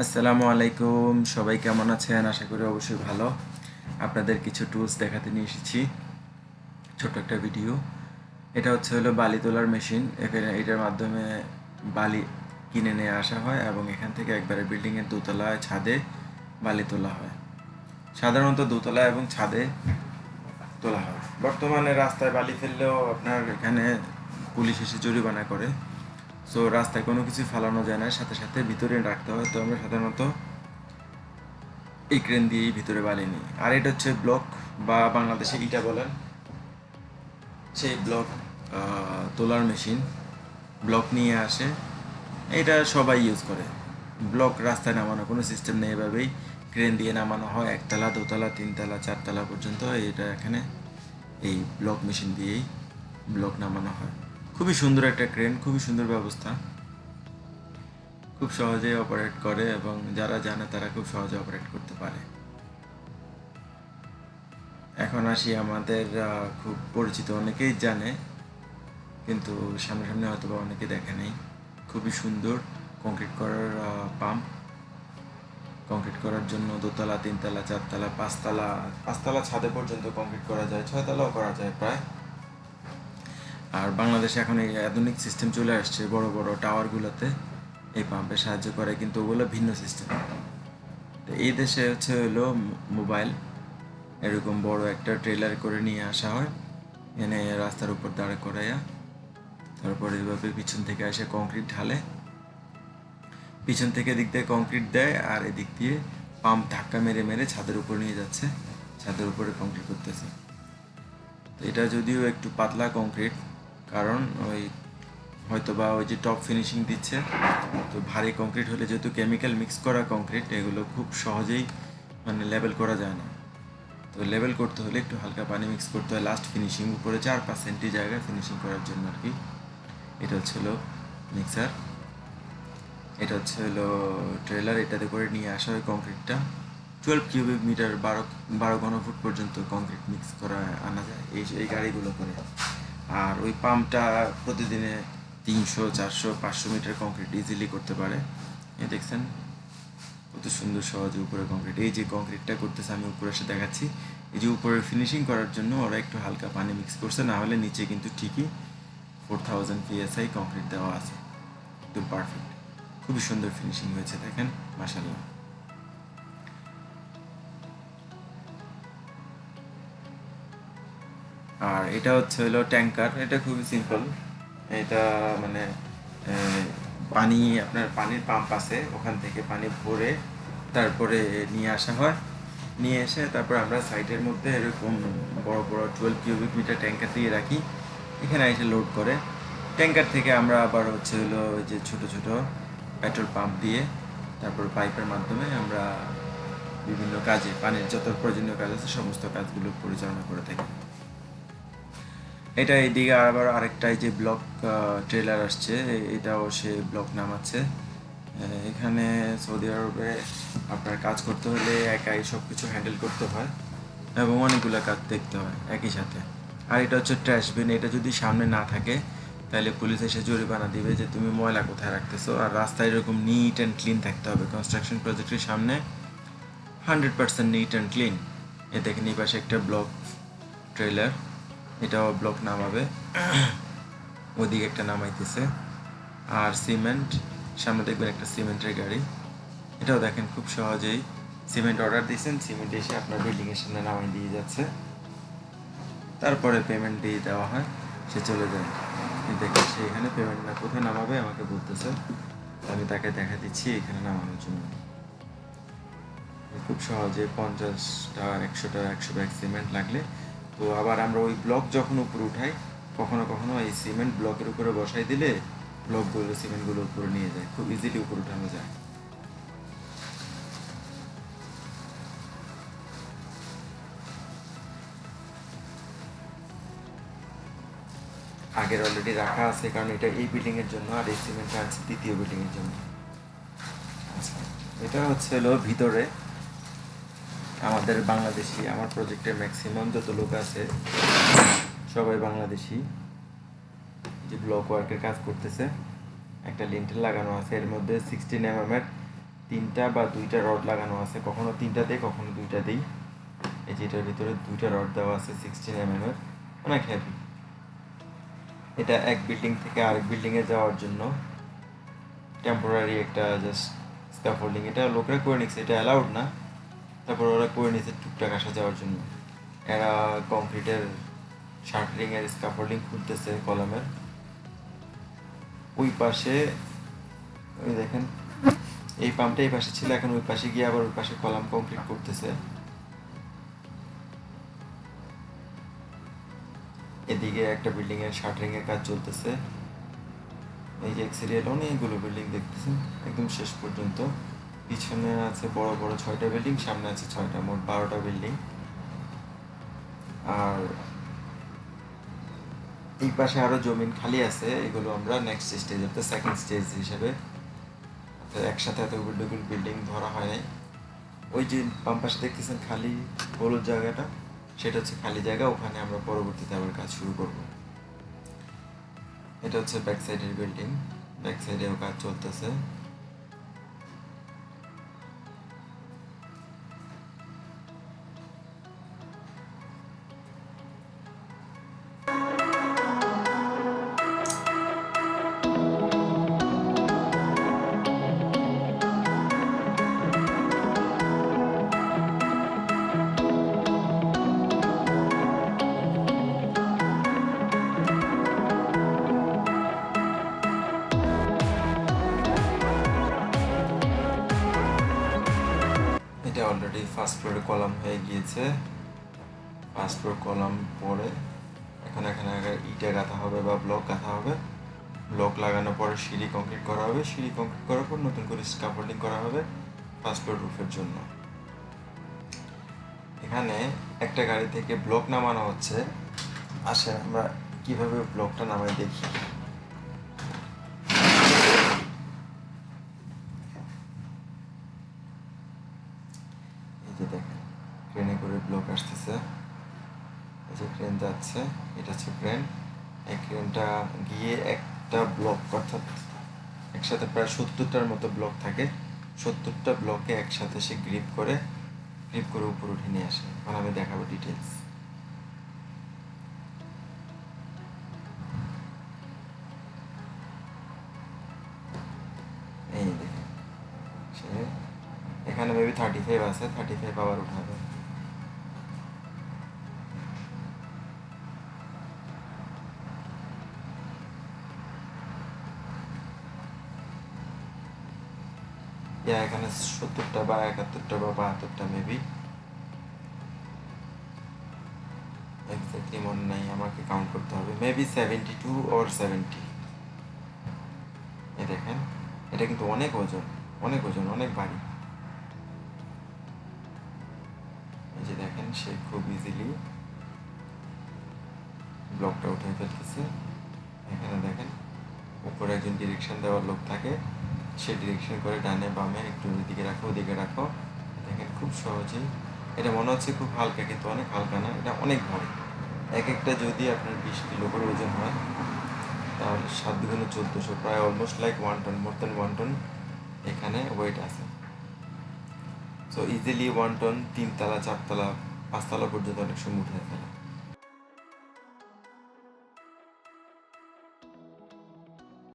আসসালামু আলাইকুম, সবাই কেমন আছেন? আশা করি অবশ্যই ভালো। আপনাদের কিছু টুলস দেখাতে নিয়ে এসেছি, ছোট একটা ভিডিও। এটা হলো বালি তোলার মেশিন। এখানে এটার মাধ্যমে বালি কিনে নিয়ে আসা হয় এবং এখান থেকে একবারে বিল্ডিংয়ের দোতলায় ছাদে বালি তোলা হয়। সাধারণত দোতলা এবং ছাদে তোলা হয়। বর্তমানে রাস্তায় বালি ফেললেও আপনার এখানে পুলিশ এসে জরিমানা করে। সো রাস্তায় কোনো কিছু ফালানো যায় না, সাথে সাথে ভিতরে রাখতে হয়। তো আমরা সাধারণত এই ক্রেন দিয়েই ভিতরে বালি নিই। আর এটা হচ্ছে ব্লক বা বাংলাদেশে ইটা বলেন, সেই ব্লক তোলার মেশিন। ব্লক নিয়ে আসে, এটা সবাই ইউজ করে। ব্লক রাস্তায় নামানো কোনো সিস্টেম নেই, এভাবেই ক্রেন দিয়ে নামানো হয় একতলা, দোতলা, তিনতলা, চারতলা পর্যন্ত। এটা এখানে এই ব্লক মেশিন দিয়েই ব্লক নামানো হয়। খুবই সুন্দর একটা ক্রেন, খুবই সুন্দর ব্যবস্থা, খুব সহজেই অপারেট করে এবং যারা জানে তারা খুব সহজে অপারেট করতে পারে। এখন আসি আমাদের খুব পরিচিত, অনেকেই জানে, কিন্তু সামনাসামনি হয়তো বা অনেকে দেখে নেই। খুবই সুন্দর কংক্রিট করার পাম্প। কংক্রিট করার জন্য দোতলা, তিনতলা, চারতলা, পাঁচতলা ছাদে পর্যন্ত কংক্রিট করা যায়, ছয়তলাও করা যায় প্রায়। আর বাংলাদেশে এখন এই আধুনিক সিস্টেম চলে আসছে বড় বড় টাওয়ারগুলোতে, এই পাম্পের সাহায্য করে, কিন্তু ওগুলো ভিন্ন সিস্টেম। তো এই দেশে হলো মোবাইল, এরকম বড় একটা ট্রেলার করে নিয়ে আসা হয়, এনে রাস্তার উপর দাঁড় করাইয়া তারপর এইভাবে পিছন থেকে এসে কংক্রিট ঢালে, পিছন থেকে এদিক দিয়ে কংক্রিট দেয় আর এদিক দিয়ে পাম্প ধাক্কা মেরে মেরে ছাদের উপর নিয়ে যাচ্ছে, ছাদের উপরে কংক্রিট করতেছে। তো এটা যদিও একটু পাতলা কংক্রিট, কারণ ওই হয়তোবা ওই যে টপ ফিনিশিং দিচ্ছে, তো ভারী কংক্রিট হলে যেহেতু কেমিক্যাল মিক্স করা কংক্রিট, এগুলো খুব সহজেই মানে লেবেল করা যায় না। তো লেবেল করতে হলে একটু হালকা পানি মিক্স করতে হয় লাস্ট ফিনিশিং, উপরে 4-5 সেন্টি জায়গায় ফিনিশিং করার জন্য আর কি। এটা হলো মিক্সার, এটা হলো ট্রেলার, এটাতে করে নিয়ে আসা হয় কংক্রিটটা। 12 কিউবিক মিটার, 12 ঘনফুট পর্যন্ত কংক্রিট মিক্স করা আনা যায় এই গাড়িগুলো করে। আর ওই পাম্পটা প্রতিদিনে 300, 400, 500 মিটার কংক্রিট ইজিলি করতে পারে। এই দেখছেন কত সুন্দর সহজে উপরে কংক্রিট। এই যে কংক্রিটটা করতেছে, আমি উপরে এসে দেখাচ্ছি। এই যে উপরে ফিনিশিং করার জন্য ওরা একটু হালকা পানি মিক্স করছে, না হলে নিচে কিন্তু ঠিকই 4000 PSI কংক্রিট দেওয়া আছে, একদম পারফেক্ট। খুবই সুন্দর ফিনিশিং হয়েছে, দেখেন, মাশাআল্লাহ। আর এটা হলো ট্যাঙ্কার। এটা খুবই সিম্পল। এটা মানে পানি, আপনার পানির পাম্প আছে, ওখান থেকে পানি ভরে তারপরে নিয়ে আসা হয়। নিয়ে এসে তারপর আমরা সাইডের মধ্যে এরকম বড় বড় 12 কিউবিক মিটার ট্যাঙ্কার দিয়ে রাখি, এখানে এসে লোড করে। ট্যাঙ্কার থেকে আমরা আবার হলো ওই যে ছোট ছোট পেট্রোল পাম্প দিয়ে তারপর পাইপের মাধ্যমে আমরা বিভিন্ন কাজে, পানির যত প্রয়োজনীয় কাজ আছে সমস্ত কাজগুলো পরিচালনা করে থাকি। এটা এইদিকে আবার আরেকটা এই যে ব্লক ট্রেলার আসছে, এটাও সে ব্লক নামাচ্ছে। এখানে সৌদি আরবে আপনার কাজ করতে হলে একাই সব কিছু হ্যান্ডেল করতে হয় এবং অনেকগুলো কাজ দেখতে হয় একই সাথে। আর এটা হচ্ছে ট্র্যাশ বিন, এটা যদি সামনে না থাকে তাহলে পুলিশ এসে জরিমানা দিবে যে তুমি ময়লা কোথায় রাখতেছো। আর রাস্তায় এরকম নিট অ্যান্ড ক্লিন থাকতে হবে, কনস্ট্রাকশন প্রজেক্টের সামনে 100% নিট অ্যান্ড ক্লিন। এ দেখেন এই পাশে একটা ব্লক ট্রেলার, এটাও ব্লক নামাবে, ওইদিকে একটা নামাইতেছে। আর সিমেন্ট, সামনে দেখবেন একটা সিমেন্টের গাড়ি, এটাও দেখেন খুব সহজেই সিমেন্ট অর্ডার দিয়েছেন, সিমেন্ট এসে আপনার বিল্ডিংয়ের সামনে নামাই দিয়ে যাচ্ছে, তারপরে পেমেন্ট দিয়ে দেওয়া হয়, সে চলে যায়। দেখেন সে এখানে পেমেন্ট না কোথায় নামাবে আমাকে বলতেছে, আমি তাকে দেখা দিচ্ছি এখানে নামানোর জন্য। খুব সহজে 50টা, 100টা, 100 ব্যাগ সিমেন্ট লাগলে, তো আবার আমরা ওই ব্লক যখন উপরে উঠাই, কখনো কখনো এই সিমেন্ট ব্লকের উপরে বসাই দিলে ব্লকগুলো সিমেন্টগুলো উপরে নিয়ে যায়, খুব ইজিলি উপরে উঠানো যায়। আগের অলরেডি রাখা আছে, কারণ এটা এই বিল্ডিংয়ের জন্য, আর এই সিমেন্টটা আছে দ্বিতীয় বিল্ডিংয়ের জন্য। আচ্ছা, এটা হলো ভিতরে আমাদের বাংলাদেশি, আমার প্রজেক্টের ম্যাক্সিমাম যত লোক আছে সবাই বাংলাদেশি। যে ব্লক ওয়ার্কের কাজ করতেছে, একটা লিন্টেল লাগানো আছে, এর মধ্যে 16 mm তিনটা বা দুইটা রড লাগানো আছে, কখনো তিনটা দেই কখনো দুইটা দেই। এই যে এটার ভিতরে দুইটা রড দেওয়া আছে 16 mm এর, অনেক হেভি। এটা এক বিল্ডিং থেকে আরেক বিল্ডিংয়ে যাওয়ার জন্য টেম্পোরারি একটা জাস্ট স্ক্যাফোল্ডিং। এটা লোকরা করে নিচ্ছে, এটা অ্যালাউড না, তারপর ওরা করে নিচ্ছে টুকটাক আসা যাওয়ার জন্য। এরা কংক্রিটের শার্টারিংয়ের স্ক্যাফোল্ডিং খুলতেছে কলামের। ওই পাশে ওই দেখেন এই পাম্পটা এই পাশে ছিল, এখন ওই পাশে গিয়ে আবার ওই পাশে কলাম কংক্রিট করতেছে। এদিকে একটা বিল্ডিং এর শাটারিং এর কাজ চলতেছে। এই যে এক্সিরিয়াল অনেকগুলো বিল্ডিং দেখতেছেন একদম শেষ পর্যন্ত। পিছনে আছে বড় বড় 6টা বিল্ডিং, সামনে আছে 6টা, মোট 12টা বিল্ডিং। আর এই পাশে আরো জমিন খালি আছে, এগুলো আমরা নেক্সট স্টেজ অর্থাৎ সেকেন্ড স্টেজ হিসেবে, একসাথে এতগুলো বিল্ডিং ধরা হয় নাই। ওই যে বাম পাশে দেখতেছেন খালি হলুদ জায়গাটা, সেটা হচ্ছে খালি জায়গা, ওখানে আমরা পরবর্তীতে আবার কাজ শুরু করব। এটা হচ্ছে ব্যাক সাইডের বিল্ডিং, ব্যাক সাইডেও কাজ চলতেছে। এটা অলরেডি ফার্স্ট ফ্লোরে কলাম হয়ে গিয়েছে। ফার্স্ট ফ্লোর কলাম পরে এখন এখানে ইটে গাঁথা হবে বা ব্লক গাঁথা হবে। ব্লক লাগানোর পরে সিঁড়ি কংক্রিট করা হবে, সিঁড়ি কংক্রিট করার পর নতুন করে স্ক্যাফোল্ডিং করা হবে ফার্স্ট ফ্লোর রুফের জন্য। এখানে একটা গাড়ি থেকে ব্লক নামানো হচ্ছে, আসেন আমরা কিভাবে ব্লকটা নামাই দেখি। এই যে দেখেন ক্রেনে করে ব্লক আসতেছে, এই যে ক্রেন যাচ্ছে, এটা হচ্ছে ক্রেন। এই ক্রেনটা গিয়ে একটা ব্লক অর্থাৎ একসাথে প্রায় 70টার মতো ব্লক থাকে, 70টা ব্লকে একসাথে সে গ্রিপ করে উপরে উঠে নিয়ে আসে। এখন আমি দেখাবো ডিটেলস। এই দেখেন সে এখানে মেবি 35 আছে, 35 আবার উঠাবে। এখানে 70টা বা 71টা বা 72টা মেবি, এক্স্যাক্টলি মনে নাই, আমাকে কাউন্ট করতে হবে। Maybe 72 or 70। এই দেখেন এটা কিন্তু অনেক ওজন, অনেক ওজন, অনেক ভারী। এই যে দেখেন সে খুব ইজিলি ব্লকটা উঠে ফেলতেছে। এখানে দেখেন উপরে একজন ডিরেকশন দেওয়ার লোক থাকে, সে ডিরেকশন করে ডানে বামে একটু এদিকে রাখো ওদিকে রাখো। দেখেন খুব সহজেই, এটা মনে হচ্ছে খুব হালকা কিন্তু অনেক হালকা না, এটা অনেক ভারী। এক একটা যদি আপনার 20 কিলো করে ওজন হয় তাহলে 7 গুণে 1400, প্রায় অলমোস্ট লাইক 1 টন, মোর দেন 1 টন এখানে ওয়েট আছে। সো ইজিলি 1 টন 3 তলা 4 তলা 5 তলা পর্যন্ত অনেক সময় উঠে ফেলে।